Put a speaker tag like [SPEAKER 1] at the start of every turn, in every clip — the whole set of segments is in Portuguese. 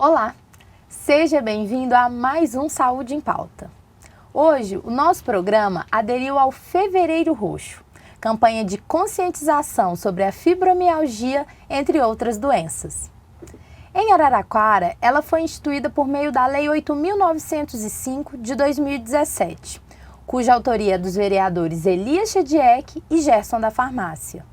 [SPEAKER 1] Olá, seja bem-vindo a mais um Saúde em Pauta. Hoje, o nosso programa aderiu ao Fevereiro Roxo, campanha de conscientização sobre a fibromialgia, entre outras doenças. Em Araraquara, ela foi instituída por meio da Lei 8.905 de 2017, cuja autoria é dos vereadores Elias Chediek e Gerson da Farmácia.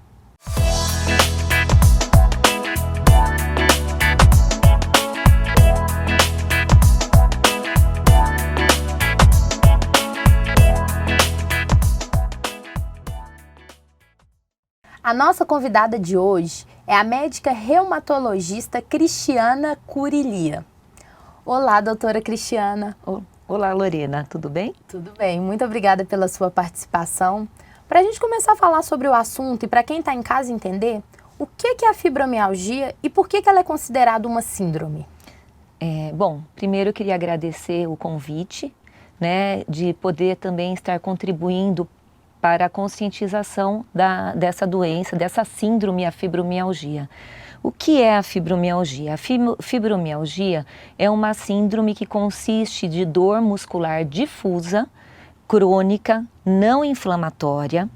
[SPEAKER 1] A nossa convidada de hoje é a médica reumatologista Cristiana Curilia. Olá, doutora Cristiana.
[SPEAKER 2] Olá, Lorena, tudo bem?
[SPEAKER 1] Tudo bem, muito obrigada pela sua participação. Para a gente começar a falar sobre o assunto e para quem está em casa entender, o que é a fibromialgia e por que ela é considerada uma síndrome?
[SPEAKER 2] Bom, primeiro eu queria agradecer o convite, de poder também estar contribuindo para a conscientização dessa doença, dessa síndrome, a fibromialgia. O que é a fibromialgia? A fibromialgia é uma síndrome que consiste de dor muscular difusa, crônica, não inflamatória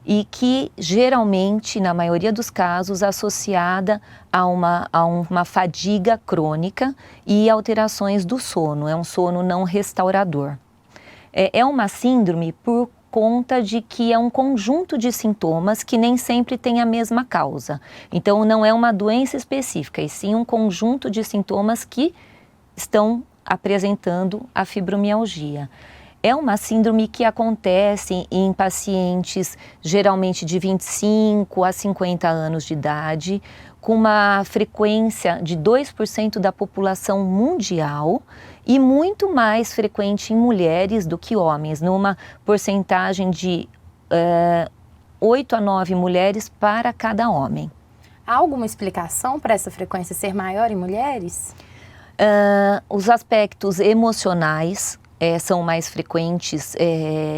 [SPEAKER 2] e que geralmente, na maioria dos casos, associada a uma fadiga crônica e alterações do sono. É um sono não restaurador. É uma síndrome por conta de que é um conjunto de sintomas que nem sempre tem a mesma causa. Então, não é uma doença específica, e sim um conjunto de sintomas que estão apresentando a fibromialgia. É uma síndrome que acontece em pacientes geralmente de 25 a 50 anos de idade, com uma frequência de 2% da população mundial e muito mais frequente em mulheres do que homens, numa porcentagem de 8 a 9 mulheres para cada homem.
[SPEAKER 1] Há alguma explicação para essa frequência ser maior em mulheres?
[SPEAKER 2] Os aspectos emocionais são mais frequentes,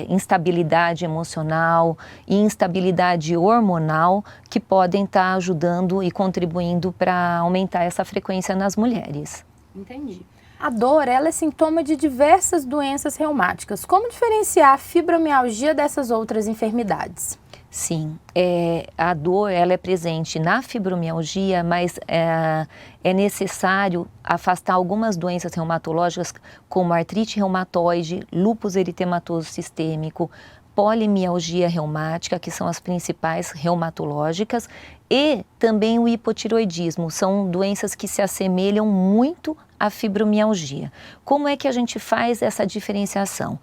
[SPEAKER 2] instabilidade emocional e instabilidade hormonal, que podem estar ajudando e contribuindo para aumentar essa frequência nas mulheres.
[SPEAKER 1] Entendi. A dor, ela é sintoma de diversas doenças reumáticas. Como diferenciar a fibromialgia dessas outras enfermidades?
[SPEAKER 2] Sim, a dor ela é presente na fibromialgia, mas é necessário afastar algumas doenças reumatológicas como artrite reumatoide, lúpus eritematoso sistêmico, polimialgia reumática, que são as principais reumatológicas, e também o hipotiroidismo, são doenças que se assemelham muito à fibromialgia. Como é que a gente faz essa diferenciação?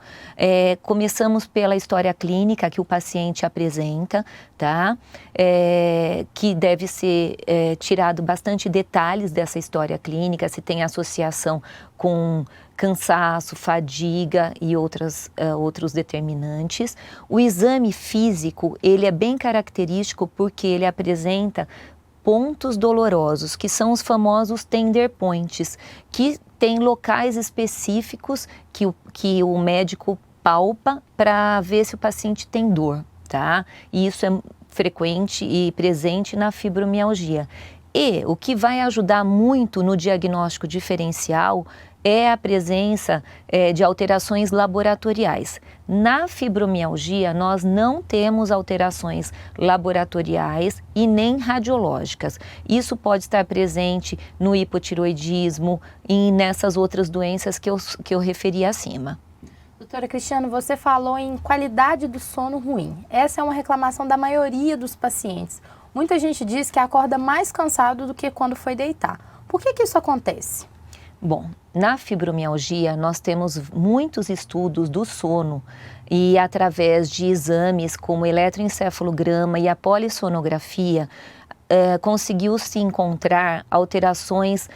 [SPEAKER 2] Começamos pela história clínica que o paciente apresenta, tá? Que deve ser tirado bastante detalhes dessa história clínica, se tem associação com cansaço, fadiga e outros determinantes. O exame físico, ele é bem característico porque ele apresenta pontos dolorosos, que são os famosos tender points, que tem locais específicos que o médico palpa para ver se o paciente tem dor, tá? E isso é frequente e presente na fibromialgia. E o que vai ajudar muito no diagnóstico diferencial é a presença de alterações laboratoriais. Na fibromialgia, nós não temos alterações laboratoriais e nem radiológicas. Isso pode estar presente no hipotiroidismo e nessas outras doenças que eu referi acima.
[SPEAKER 1] Doutora Cristiana, você falou em qualidade do sono ruim. Essa é uma reclamação da maioria dos pacientes. Muita gente diz que acorda mais cansado do que quando foi deitar. Por que isso acontece?
[SPEAKER 2] Bom, na fibromialgia nós temos muitos estudos do sono e através de exames como o eletroencefalograma e a polissonografia, conseguiu-se encontrar alterações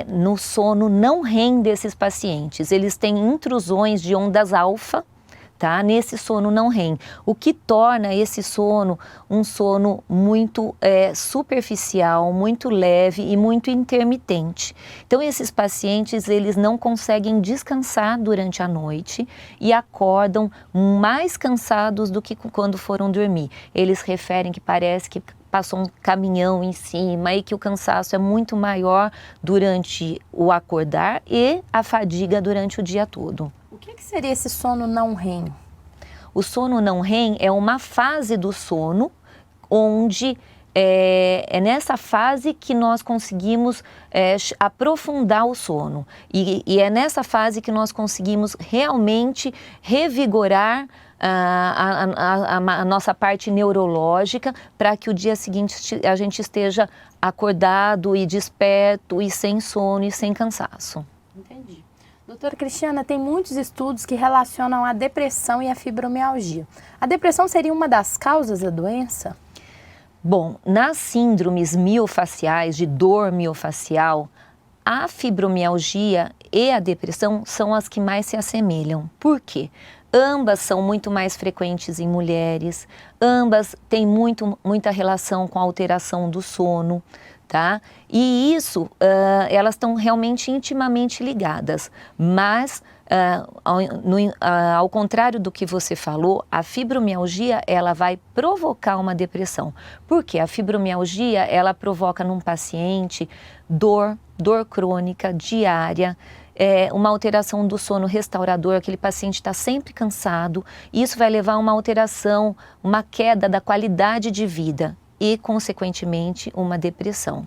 [SPEAKER 2] no sono não REM desses pacientes. Eles têm intrusões de ondas alfa, tá? Nesse sono não REM, o que torna esse sono um sono muito superficial, muito leve e muito intermitente. Então esses pacientes, eles não conseguem descansar durante a noite e acordam mais cansados do que quando foram dormir. Eles referem que parece que passou um caminhão em cima e que o cansaço é muito maior durante o acordar e a fadiga durante o dia todo.
[SPEAKER 1] O que seria esse sono não REM?
[SPEAKER 2] O sono não REM é uma fase do sono onde é nessa fase que nós conseguimos aprofundar o sono e é nessa fase que nós conseguimos realmente revigorar a nossa parte neurológica para que o dia seguinte a gente esteja acordado e desperto e sem sono e sem cansaço.
[SPEAKER 1] Entendi. Doutora Cristiana, tem muitos estudos que relacionam a depressão e a fibromialgia. A depressão seria uma das causas da doença?
[SPEAKER 2] Bom, nas síndromes miofaciais, de dor miofacial, a fibromialgia e a depressão são as que mais se assemelham. Por quê? Ambas são muito mais frequentes em mulheres, ambas têm muita relação com a alteração do sono, tá? E isso, elas estão realmente intimamente ligadas, mas ao contrário do que você falou, a fibromialgia ela vai provocar uma depressão, porque a fibromialgia ela provoca num paciente dor crônica, diária, uma alteração do sono restaurador, aquele paciente está sempre cansado, e isso vai levar a uma alteração, uma queda da qualidade de vida e, consequentemente, uma depressão.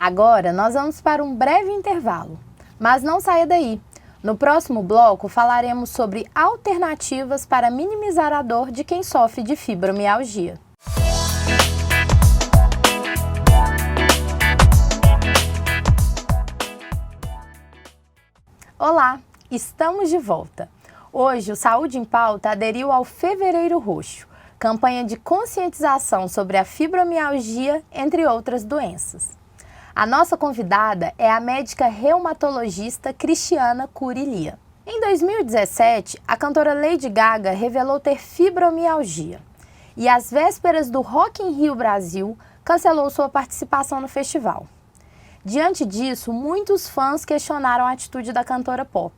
[SPEAKER 1] Agora nós vamos para um breve intervalo, mas não saia daí. No próximo bloco falaremos sobre alternativas para minimizar a dor de quem sofre de fibromialgia. Olá, estamos de volta. Hoje o Saúde em Pauta aderiu ao Fevereiro Roxo, campanha de conscientização sobre a fibromialgia, entre outras doenças. A nossa convidada é a médica reumatologista Cristiana Curilia. Em 2017, a cantora Lady Gaga revelou ter fibromialgia e, às vésperas do Rock in Rio Brasil, cancelou sua participação no festival. Diante disso, muitos fãs questionaram a atitude da cantora pop,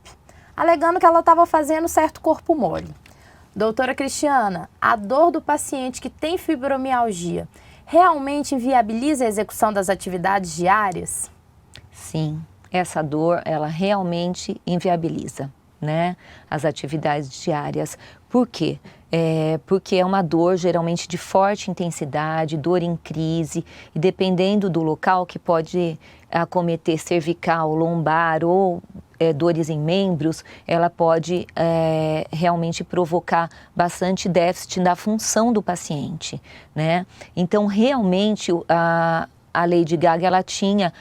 [SPEAKER 1] alegando que ela estava fazendo certo corpo mole. Doutora Cristiana, a dor do paciente que tem fibromialgia realmente inviabiliza a execução das atividades diárias?
[SPEAKER 2] Sim, essa dor, ela realmente inviabiliza, né, as atividades diárias. Por quê? Porque é uma dor geralmente de forte intensidade, dor em crise, e dependendo do local que pode acometer cervical, lombar ou dores em membros, ela pode realmente provocar bastante déficit da função do paciente, né? Então, realmente, a Lady Gaga, ela tinha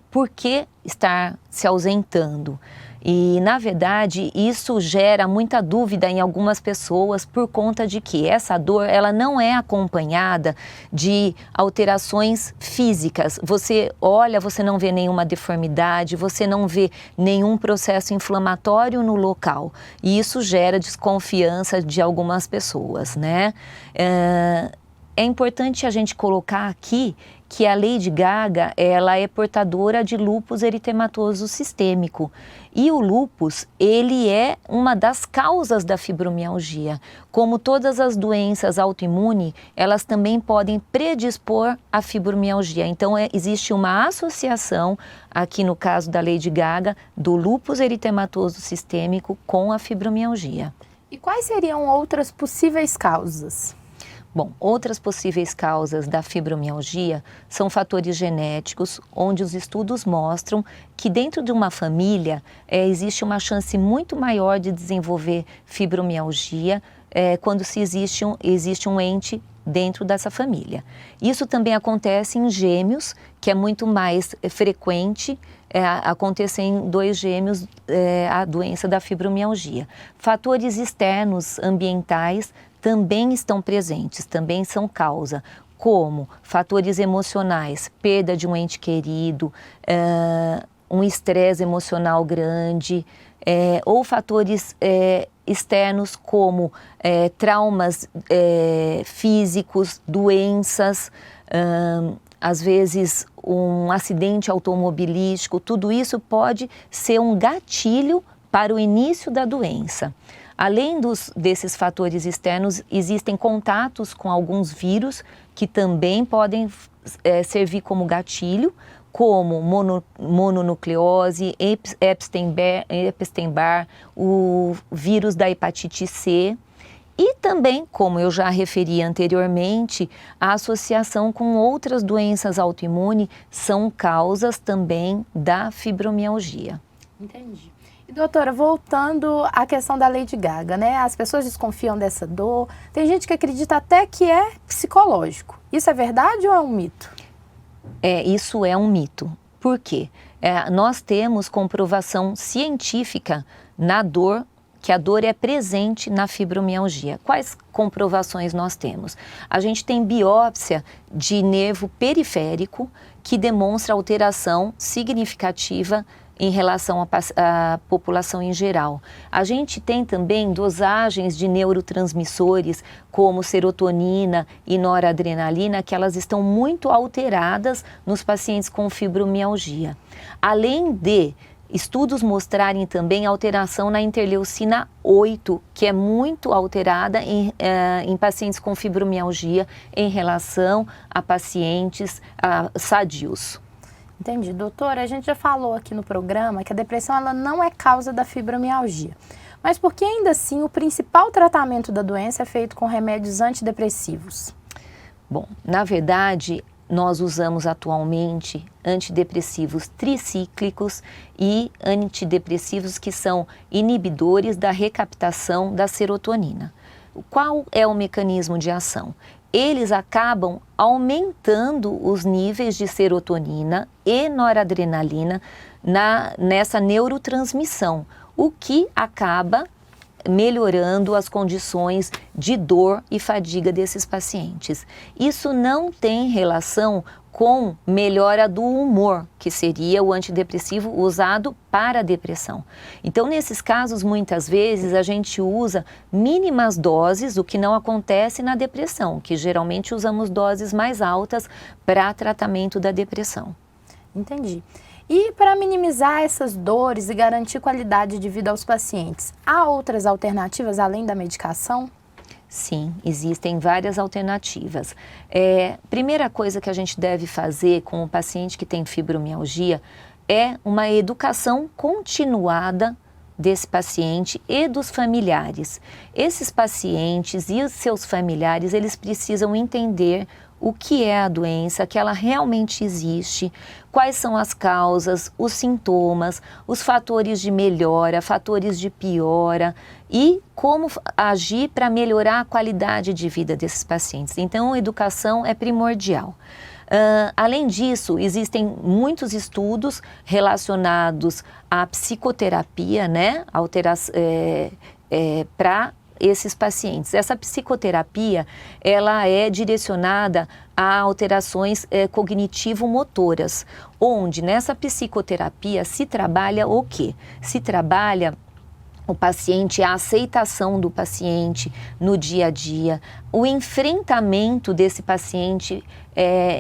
[SPEAKER 2] por que estar se ausentando? E, na verdade, isso gera muita dúvida em algumas pessoas por conta de que essa dor, ela não é acompanhada de alterações físicas. Você olha, você não vê nenhuma deformidade, você não vê nenhum processo inflamatório no local. E isso gera desconfiança de algumas pessoas, né? É importante a gente colocar aqui que a Lady Gaga, ela é portadora de lúpus eritematoso sistêmico. E o lúpus, ele é uma das causas da fibromialgia. Como todas as doenças autoimunes, elas também podem predispor à fibromialgia. Então, existe uma associação, aqui no caso da Lady Gaga, do lúpus eritematoso sistêmico com a fibromialgia.
[SPEAKER 1] E quais seriam outras possíveis causas?
[SPEAKER 2] Bom, outras possíveis causas da fibromialgia são fatores genéticos, onde os estudos mostram que dentro de uma família existe uma chance muito maior de desenvolver fibromialgia quando existe um ente dentro dessa família. Isso também acontece em gêmeos, que é muito mais frequente acontecer em 2 gêmeos a doença da fibromialgia. Fatores externos ambientais também estão presentes, também são causa, como fatores emocionais, perda de um ente querido, um estresse emocional grande, ou fatores externos como traumas físicos, doenças, às vezes um acidente automobilístico. Tudo isso pode ser um gatilho para o início da doença. Além desses fatores externos, existem contatos com alguns vírus que também podem servir como gatilho, como mononucleose, Epstein-Barr, o vírus da hepatite C. E também, como eu já referi anteriormente, a associação com outras doenças autoimunes são causas também da fibromialgia.
[SPEAKER 1] Entendi. E doutora, voltando à questão da Lady Gaga, né? As pessoas desconfiam dessa dor, tem gente que acredita até que é psicológico. Isso é verdade ou é um mito?
[SPEAKER 2] Isso é um mito. Por quê? Nós temos comprovação científica na dor, que a dor é presente na fibromialgia. Quais comprovações nós temos? A gente tem biópsia de nervo periférico que demonstra alteração significativa em relação à população em geral. A gente tem também dosagens de neurotransmissores como serotonina e noradrenalina que elas estão muito alteradas nos pacientes com fibromialgia. Além de estudos mostrarem também alteração na interleucina 8, que é muito alterada em pacientes com fibromialgia em relação a pacientes sadios.
[SPEAKER 1] Entendi. Doutora, a gente já falou aqui no programa que a depressão ela não é causa da fibromialgia. Mas por que ainda assim o principal tratamento da doença é feito com remédios antidepressivos?
[SPEAKER 2] Bom, na verdade, nós usamos atualmente antidepressivos tricíclicos e antidepressivos que são inibidores da recaptação da serotonina. Qual é o mecanismo de ação? Eles acabam aumentando os níveis de serotonina e noradrenalina nessa neurotransmissão, o que acaba melhorando as condições de dor e fadiga desses pacientes. Isso não tem relação com melhora do humor, que seria o antidepressivo usado para a depressão. Então, nesses casos, muitas vezes a gente usa mínimas doses, o que não acontece na depressão, que geralmente usamos doses mais altas para tratamento da depressão.
[SPEAKER 1] Entendi. E para minimizar essas dores e garantir qualidade de vida aos pacientes, há outras alternativas além da medicação?
[SPEAKER 2] Sim, existem várias alternativas. Primeira coisa que a gente deve fazer com o paciente que tem fibromialgia é uma educação continuada desse paciente e dos familiares. Esses pacientes e os seus familiares, eles precisam entender o que é a doença, que ela realmente existe, quais são as causas, os sintomas, os fatores de melhora, fatores de piora e como agir para melhorar a qualidade de vida desses pacientes. Então, a educação é primordial. Além disso, existem muitos estudos relacionados à psicoterapia, né, para esses pacientes. Essa psicoterapia, ela é direcionada a alterações cognitivo-motoras, onde nessa psicoterapia se trabalha o quê? Se trabalha o paciente, a aceitação do paciente no dia a dia, o enfrentamento desse paciente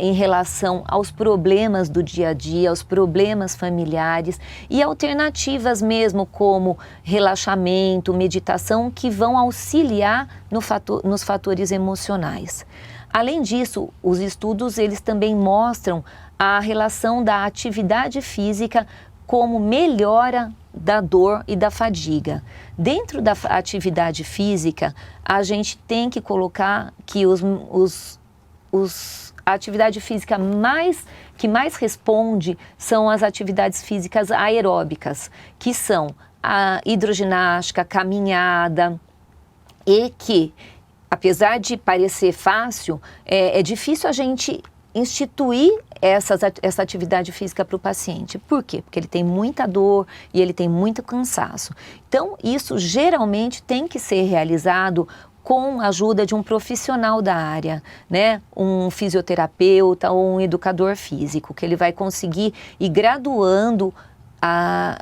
[SPEAKER 2] em relação aos problemas do dia a dia, aos problemas familiares e alternativas mesmo como relaxamento, meditação, que vão auxiliar nos fatores emocionais. Além disso, os estudos eles também mostram a relação da atividade física como melhora da dor e da fadiga. Dentro da atividade física, a gente tem que colocar que a atividade física que mais responde são as atividades físicas aeróbicas, que são a hidroginástica, caminhada, e que, apesar de parecer fácil, é difícil a gente instituir essa atividade física para o paciente. Por quê? Porque ele tem muita dor e ele tem muito cansaço. Então, isso geralmente tem que ser realizado com a ajuda de um profissional da área, né? Um fisioterapeuta ou um educador físico, que ele vai conseguir ir graduando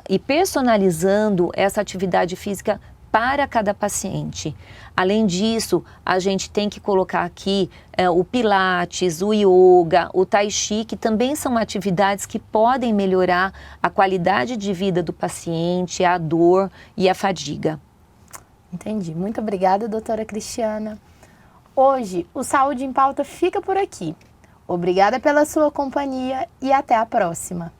[SPEAKER 2] e personalizando essa atividade física para cada paciente. Além disso, a gente tem que colocar aqui o Pilates, o Yoga, o Tai Chi, que também são atividades que podem melhorar a qualidade de vida do paciente, a dor e a fadiga.
[SPEAKER 1] Entendi. Muito obrigada, doutora Cristiana. Hoje, o Saúde em Pauta fica por aqui. Obrigada pela sua companhia e até a próxima.